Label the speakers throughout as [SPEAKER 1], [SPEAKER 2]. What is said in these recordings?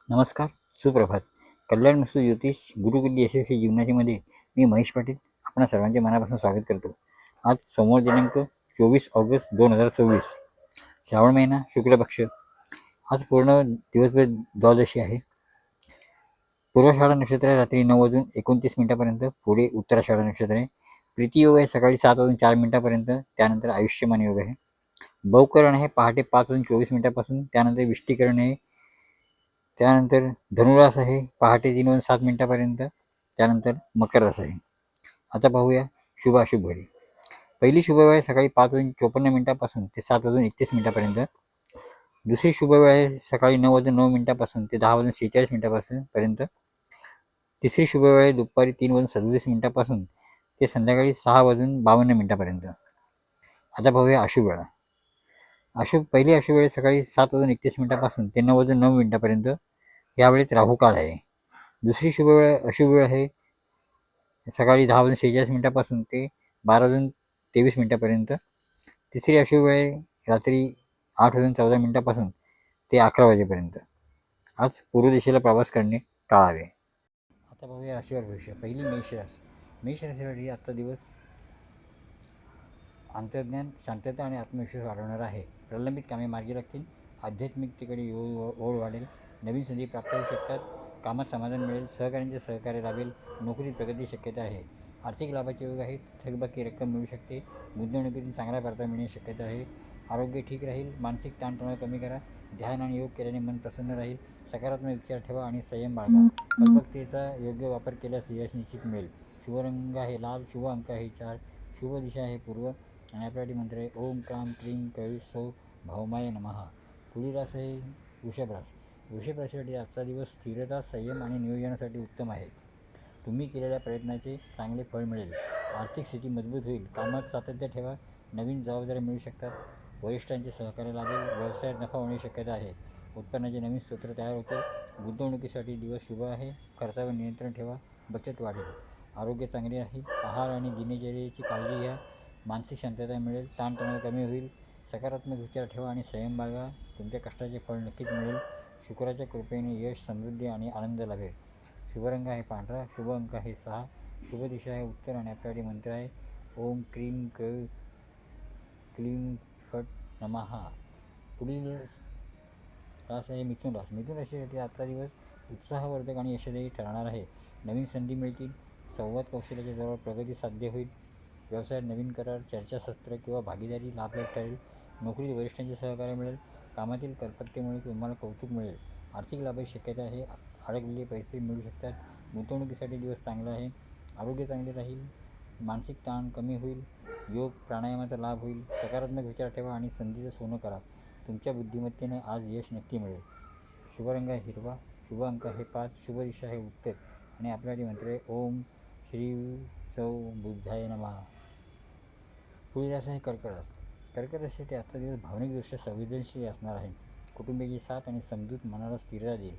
[SPEAKER 1] नमस्कार, सुप्रभात. कल्याण वस्तू ज्योतिष गुरुकिल्ली यशस्वी जीवनाचीमध्ये मी महेश पाटील आपणा सर्वांचे मनापासून स्वागत करतो. आज सोमवार दिनांक 24 ऑगस्ट 2024, श्रावण महिना, शुक्ल पक्ष. आज पूर्ण दिवसभर द्वादशी आहे. पूर्वाषाढा नक्षत्र आहे रात्री 9:29 पुढे उत्तराषाढा नक्षत्र आहे. प्रीती योग आहे सकाळी 7:04 त्यानंतर आयुष्यमान योग आहे. बहुकरण आहे पहाटे 5:24 त्यानंतर विष्टीकरण आहे. त्यानंतर धनुरास आहे पहाटे 3:07 त्यानंतर मकर रास आहे. आता पाहूया शुभ अशुभ घडी. पहिली शुभ वेळ आहे सकाळी 5:54 ते 7:31 दुसरी शुभ वेळ आहे सकाळी 9:09 ते 10:46 तिसरी शुभ वेळ आहे दुपारी 3:37 ते संध्याकाळी 6:52 आता पाहूया अशुभ वेळा. पहिली अशुभ वेळ सकाळी 7:31 ते 9:09 यावेळेत राहू काळ आहे. दुसरी अशुभ वेळ आहे सकाळी 10:46 ते 12:23 तिसरी अशुभ वेळ आहे रात्री 8:14 ते 11 वाजेपर्यंत. आज पूर्व दिशेला प्रवास करणे टाळावे. आता पाहूया राशीवर भविष्य. पहिली मेष राशी. मेष राशीसाठी आजचा दिवस अंतर्ज्ञान, शांतता आणि आत्मविश्वास वाढवणार आहे. प्रलंबित कामे मार्गी लागतील. आध्यात्मिकतेकडे ओढ वाढेल. नवीन संधी प्राप्त होऊ शकतात. कामात समाधान मिळेल. सहकाऱ्यांचे सहकार्य लाभेल. नोकरीत प्रगती शक्यता आहे. आर्थिक लाभाचे योग आहेत. थकबाकी रक्कम मिळू शकते. गुंतवणुकीतून चांगला परतावा मिळण्याची शक्यता आहे. आरोग्य ठीक राहील. मानसिक ताणतणाव कमी करा. ध्यान आणि योग केल्याने मन प्रसन्न राहील. सकारात्मक विचार ठेवा आणि संयम बाळगा. कल्पकतेचा योग्य वापर केल्यास यश निश्चित मिळेल. शुभ रंग आहे लाल. शुभ अंक आहे 4. शुभ दिशा आहे पूर्व आणि आपल्यासाठी मंत्र आहे ओम क्राम क्रीम कवी सौ भावमाय नमः. पुढील रास आहे वृषभ रास. वृषभ राशीसाठी आजचा दिवस स्थिरता, संयम आणि नियोजनासाठी उत्तम आहे. तुम्ही केलेल्या प्रयत्नाचे चांगले फळ मिळेल. आर्थिक स्थिती मजबूत होईल. कामात सातत्य ठेवा. नवीन जबाबदाऱ्या मिळू शकतात. वरिष्ठांचे सहकार्य लाभेल. व्यवसायात नफा होण्याची शक्यता आहे. उत्पन्नाचे नवीन स्तोत्र तयार होते. गुंतवणुकीसाठी दिवस शुभ आहे. खर्चावर नियंत्रण ठेवा. बचत वाढेल. आरोग्य चांगले आहे. आहार आणि दिनचर्येची काळजी घ्या. मानसिक शांतता मिळेल. ताणतणाव कमी होईल. सकारात्मक विचार ठेवा आणि संयम बाळगा. तुमच्या कष्टाचे फळ नक्कीच मिळेल. शुक्राच्या कृपेने यश, समृद्धी आणि आनंद लाभेल. शुभ रंग आहे पांढरा. शुभ अंक आहे 6. शुभ दिशा आहे उत्तर आणि आपल्यासाठी मंत्र आहे ओम क्रीम क्लीम फट नमः. पुढील रास आहे मिथुन रास. मिथुन राशीसाठी आजचा दिवस उत्साहवर्धक आणि यशदायी ठरणार आहे. नवीन संधी मिळतील. संवाद कौशल्याच्या जोरावर प्रगती साध्य होईल. व्यवसायात नवीन करार, चर्चासत्र किंवा भागीदारी लाभदायक ठरेल. नोकरीत वरिष्ठांचे सहकार्य मिळेल. कामातील कल्पकतेमुळे तुम्हाला कौतुक मिळेल. आर्थिक लाभाची शक्यता आहे. अडकलेले पैसे मिळू शकतात. गुंतवणुकीसाठी दिवस चांगला आहे. आरोग्य चांगले राहील. मानसिक ताण कमी होईल. योग प्राणायामाचा लाभ होईल. सकारात्मक विचार ठेवा आणि संधीचं सोनं करा. तुमच्या बुद्धिमत्तेने आज यश नक्की मिळेल. शुभ रंग आहे हिरवा. शुभ अंक आहे 5. शुभ दिशा आहे उत्तर आणि आपल्यासाठी मंत्र आहे ओम श्री सौ बुद्धाय नमः. पुढील रास आहे कर्क रास. कर्क राशीसाठी आजचा दिवस भावनिकदृष्ट्या संवेदनशील असणार आहे. कुटुंबियाची साथ आणि समजूत मनाला स्थिरता देईल.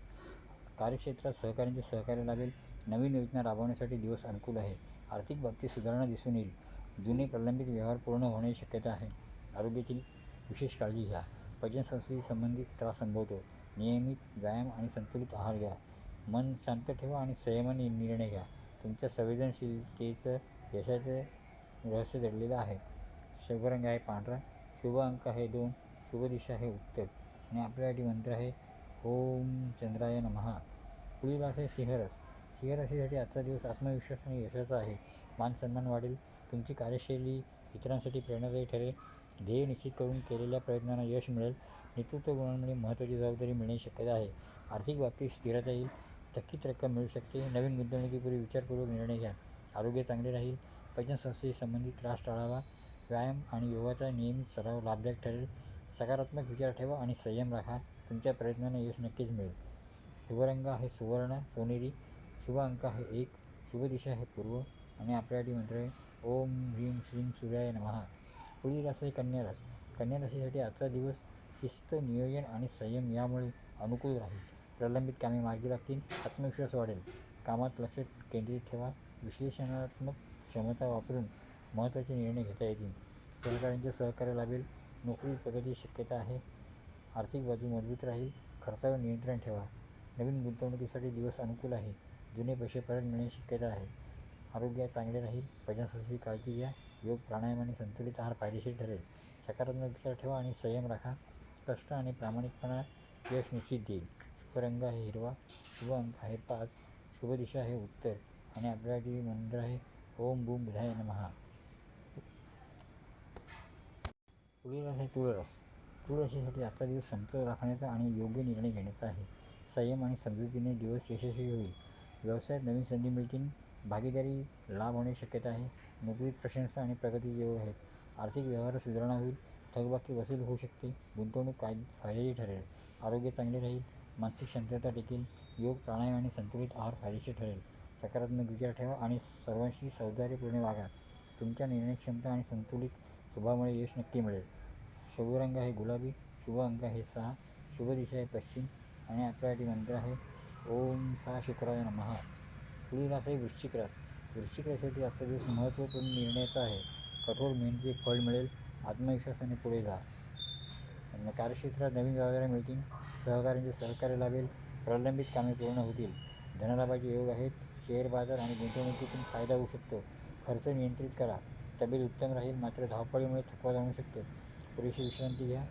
[SPEAKER 1] कार्यक्षेत्रात सहकाऱ्यांचे सहकार्य लाभेल. नवीन योजना राबवण्यासाठी दिवस अनुकूल आहे. आर्थिक बाबतीत सुधारणा दिसून येईल. जुने प्रलंबित व्यवहार पूर्ण होण्याची शक्यता आहे. आरोग्याची विशेष काळजी घ्या. पचनसंस्थेशी संबंधित त्रास संभवतो. नियमित व्यायाम आणि संतुलित आहार घ्या. मन शांत ठेवा आणि संयमाने निर्णय घ्या. तुमच्या संवेदनशीलतेचं यशाचं रहस्य दडलेलं आहे. शुभ रंग आहे पांढरा. शुभ अंक आहे 2. शुभ दिशा आहे उत्तर आणि आपल्यासाठी मंत्र आहे ओम चंद्राय नमः. पुढील रास आहे सिंहरास. सिंहराशीसाठी आजचा दिवस आत्मविश्वास आणि यशाचा आहे. मान सन्मान वाढेल. तुमची कार्यशैली इतरांसाठी प्रेरणादायी ठरेल. ध्येय निश्चित करून केलेल्या प्रयत्नांना यश मिळेल. नेतृत्व गुणांमुळे महत्त्वाची जबाबदारी मिळण्याची शक्यता आहे. आर्थिक बाबतीत स्थिरता येईल. थकीत रक्कम मिळू शकते. नवीन गुंतवणुकीपूर्वी विचारपूर्वक निर्णय घ्या. आरोग्य चांगले राहील. पचनसंस्थेशी संबंधित त्रास टाळावा. व्यायाम आणि योगाचा नियमित सराव लाभदायक ठरेल. सकारात्मक विचार ठेवा आणि संयम राखा. तुमच्या प्रयत्नांना यश नक्कीच मिळेल. शुभ रंग आहे सुवर्ण सोनेरी. शुभ अंक आहे 1. शुभ दिशा आहे पूर्व आणि आपल्यासाठी मंत्र आहे ओम ह्रीम श्रीम सूर्याय नमः. पुढील रास आहे कन्या रास. कन्या राशीसाठी आजचा दिवस शिस्त, नियोजन आणि संयम यामुळे अनुकूल राहील. प्रलंबित कामे मार्गी लागतील. आत्मविश्वास वाढेल. कामात लक्ष केंद्रित ठेवा. विश्लेषणात्मक क्षमता वापरून महत्त्वाचे निर्णय घेता येतील. सहकाऱ्यांचे सहकार्य लाभेल. नोकरीत प्रगतीची शक्यता आहे. आर्थिक बाजू मजबूत राहील. खर्चावर नियंत्रण ठेवा. नवीन गुंतवणुकीसाठी दिवस अनुकूल आहे. जुने पैसे परत मिळण्याची शक्यता आहे. आरोग्य चांगले राहील. पचनसंस्थेची काळजी घ्या. योग, प्राणायाम आणि संतुलित आहार फायदेशीर ठरेल. सकारात्मक विचार ठेवा आणि संयम राखा. कष्ट आणि प्रामाणिकपणा यश निश्चित देईल. शुभ रंग आहे हिरवा. शुभ अंक आहे 5. शुभ दिशा आहे उत्तर. आणि आपल्यासाठी मंत्र आहे ओम बूम बुधाय नमः. पुढील आहे तुळरस. तुळशीसाठी आजचा दिवस समतोल राखण्याचा आणि योग्य निर्णय घेण्याचा आहे. संयम आणि समजुतीने दिवस यशस्वी होईल. व्यवसायात नवीन संधी मिळतील. भागीदारी लाभ होण्याची शक्यता आहे. नोकरीत प्रशंसा आणि प्रगतीचे योग आहेत. आर्थिक व्यवहारात सुधारणा होईल. थकबाकी वसूल होऊ शकते. गुंतवणूक फायदेशीर ठरेल. आरोग्य चांगले राहील. मानसिक शांतता टिकेल. योग, प्राणायाम आणि संतुलित आहार फायदेशीर ठरेल. सकारात्मक विचार ठेवा आणि सर्वांशी सौहार्दपूर्ण वागा. तुमच्या निर्णय क्षमता आणि संतुलित स्वभावामुळे यश नक्की मिळेल. शुभ रंग आहे गुलाबी. शुभ अंक आहे 6. शुभ दिशा आहे पश्चिम. आणि आपल्यासाठी मंत्र आहे ओम सा शुक्राय नमः. पुढील रास आहे वृश्चिक रास. वृश्चिक राशीसाठी आजचा दिवस महत्त्वपूर्ण निर्णयाचा आहे. कठोर मेहनतीचे फळ मिळेल. आत्मविश्वासाने पुढे जा. कार्यक्षेत्रात नवीन जबाबदाऱ्या मिळतील. सहकाऱ्यांचे सहकार्य लाभेल. प्रलंबित कामे पूर्ण होतील. धनलाभाचे योग आहेत. शेअर बाजार आणि गुंतवणुकीतून फायदा होऊ शकतो. खर्च नियंत्रित करा. तब्येत उत्तम राहील. मात्र धावपळीमुळे थकवा जाणवू शकतो. पुरेशी विश्रांती घ्या.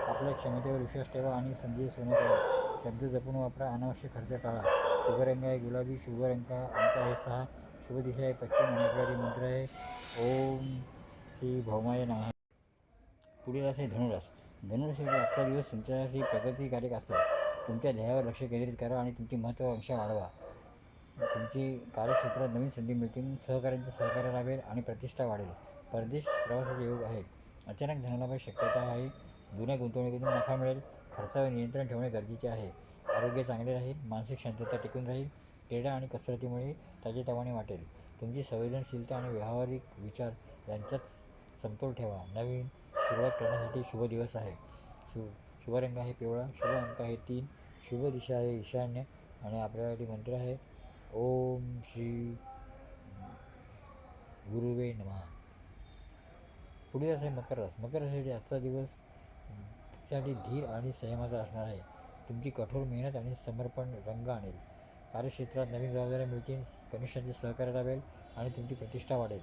[SPEAKER 1] आपल्या क्षमतेवर विश्वास ठेवा आणि संधी सोने करा. शब्द जपून वापरा. अनावश्यक खर्च टाळा. शुभ रंग आहे गुलाबी. शुभ अंक आहे 6. शुभ दिशा आहे पश्चिम. आणि आपल्यासाठी मंत्र आहे ओम श्री भौमाय नमः. पुढील आहे धनुरास. धनुराशीसाठी आजचा दिवस तुमच्यासाठी प्रगतिकारक असेल. तुमच्या ध्येयावर लक्ष केंद्रित करा आणि तुमची महत्त्वाकांक्षा वाढवा. तुमची कार्यक्षेत्रात नवीन संधी मिळतील. सहकार्यांचे सहकार्य लाभेल आणि प्रतिष्ठा वाढेल. परदेश प्रवासाचे योग आहेत. अचानक धनलाभाची शक्यता आहे. जुन्या गुंतवणुकीतून नफा मिळेल. खर्चावर नियंत्रण ठेवणे गरजेचे आहे. आरोग्य चांगले राहील. मानसिक शांतता टिकून राहील. क्रीडा आणि कसरतीमुळे ताजेतवाने वाटेल. तुमची संवेदनशीलता आणि व्यावहारिक विचार यांच्यात समतोल ठेवा. नवीन सुरुवात करण्यासाठी शुभ दिवस आहे. शुभ रंग आहे पिवळा. शुभ अंक आहे 3. शुभ दिशा आहे ईशान्य. आणि आपल्यासाठी मंत्र आहे ओम श्री गुरुवे नमः. पुढील आहे मकर रास. मकर राशीसाठी आजचा दिवस तुमच्यासाठी धीर आणि संयमाचा असणार आहे. तुमची कठोर मेहनत आणि समर्पण रंग आणेल. कार्यक्षेत्रात नवीन जबाबदाऱ्या मिळतील. कनिष्ठांचे सहकार्य लाभेल आणि तुमची प्रतिष्ठा वाढेल.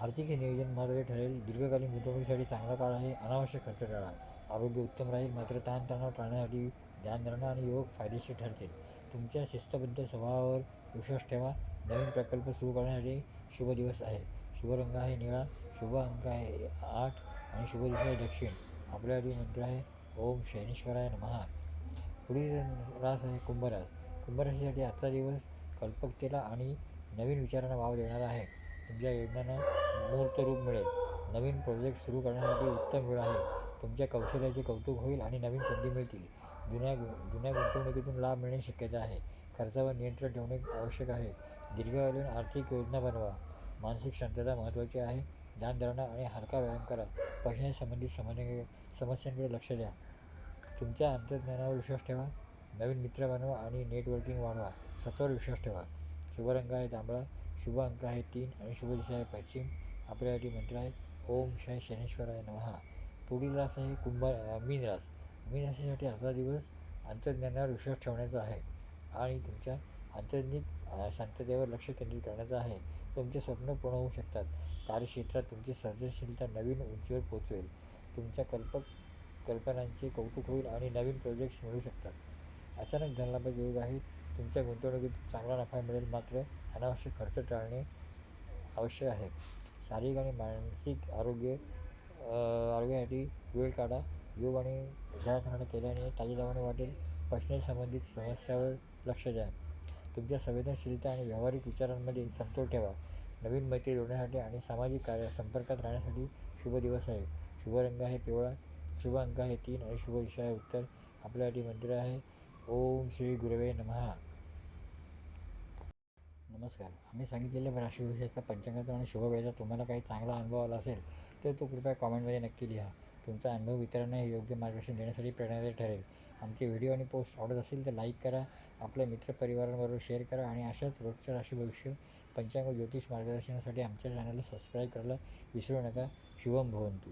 [SPEAKER 1] आर्थिक नियोजन महत्त्वाचे ठरेल. दीर्घकालीन गुंतवणुकीसाठी चांगला काळ आहे. अनावश्यक खर्च टाळा. आरोग्य उत्तम राहील. मात्र ताणतणाव टाळण्यासाठी ध्यान धरणं आणि योग फायदेशीर ठरतील. तुमच्या शिस्तबद्ध स्वभावावर विश्वास ठेवा. नवीन प्रकल्प सुरू करण्यासाठी शुभ दिवस आहे. शुभ रंग आहे निळा. शुभ अंक आहे 8. आणि शुभ दिशा आहे दक्षिण. आपल्यासाठी मंत्र आहे ओम शनैश्वराय नमः. पुढील रास आहे कुंभरास. कुंभराशीसाठी आजचा दिवस कल्पकतेला आणि नवीन विचारांना वाव देणारा आहे. तुमच्या योजनांना मूर्त रूप मिळेल. नवीन प्रोजेक्ट सुरू करण्यासाठी उत्तम वेळ आहे. तुमच्या कौशल्याचे कौतुक होईल आणि नवीन संधी मिळतील. जुन्या गुंतवणुकीतून लाभ मिळण्याची शक्यता आहे. खर्चावर नियंत्रण ठेवणे आवश्यक आहे. दीर्घकालीन आर्थिक योजना बनवा. मानसिक शांतता महत्त्वाची आहे. ध्यान धरणं आणि हलका व्यायाम करा. पैशांशी संबंधित समस्यांकडे लक्ष द्या. तुमच्या अंतर्ज्ञानावर विश्वास ठेवा. नवीन मित्र बनवा आणि नेटवर्किंग वाढवा. स्वतःवर विश्वास ठेवा. शुभ रंग आहे जांभळा. शुभ अंक आहे 3. आणि शुभ दिशा आहे पश्चिम. आपल्यासाठी मंत्र आहे ओम शनैश्वराय नमः. पुढील रास आहे मीन रास. मीन राशीसाठी आजचा दिवस अंतर्ज्ञानावर विश्वास ठेवण्याचा आहे आणि तुमच्या अंतर्निहित शांततेवर लक्ष केंद्रित करण्याचा आहे. तुमचे स्वप्न पूर्ण होऊ शकतात. कार्यक्षेत्रात तुमची सर्जनशीलता नवीन उंचीवर पोहोचवेल. तुमच्या कल्पनांचे कौतुक होईल आणि नवीन प्रोजेक्ट्स मिळू शकतात. अचानक धनलाभाचे योग आहेत. तुमच्या गुंतवणुकीत चांगला नफा मिळेल. मात्र अनावश्यक खर्च टाळणे आवश्यक आहे. शारीरिक आणि मानसिक आरोग्यासाठी वेळ काढा. योग आणि ध्यान केल्याने ताजेतवाने वाटेल. पैशाशी संबंधित समस्यावर लक्ष द्या. तुमच्या संवेदनशीलता आणि व्यावहारिक विचारांमध्ये समतोल ठेवा. नवीन मैत्री जोडण्यासाठी आणि सामाजिक संपर्कात राहण्यासाठी शुभ दिवस आहे. शुभ रंग आहे पिवळा. शुभ अंक आहे 3. आणि शुभ दिशा आहे उत्तर. आपल्यासाठी मंत्र आहे ओम श्री गुरवे नमः. नमस्कार. आम्ही सांगितलेल्या राशीविषयाचा पंचांगाचा आणि शुभ वेळेचा तुम्हाला काही चांगला अनुभव आला असेल तर तो कृपया कॉमेंटमध्ये नक्की लिहा. तुमचा अनुभव इतरांना योग्य मार्गदर्शन देण्यासाठी प्रेरणादायी ठरेल. आमचे व्हिडिओ आणि पोस्ट आवडत असतील तर लाईक करा. आपल्या मित्रपरिवारांबरोबर शेअर करा आणि अशाच रोजच्या राशी भविष्य पंचांग ज्योतिष मार्गदर्शनासाठी आमच्या चॅनलला सबस्क्राईब करायला विसरू नका. शुभम भवंतु.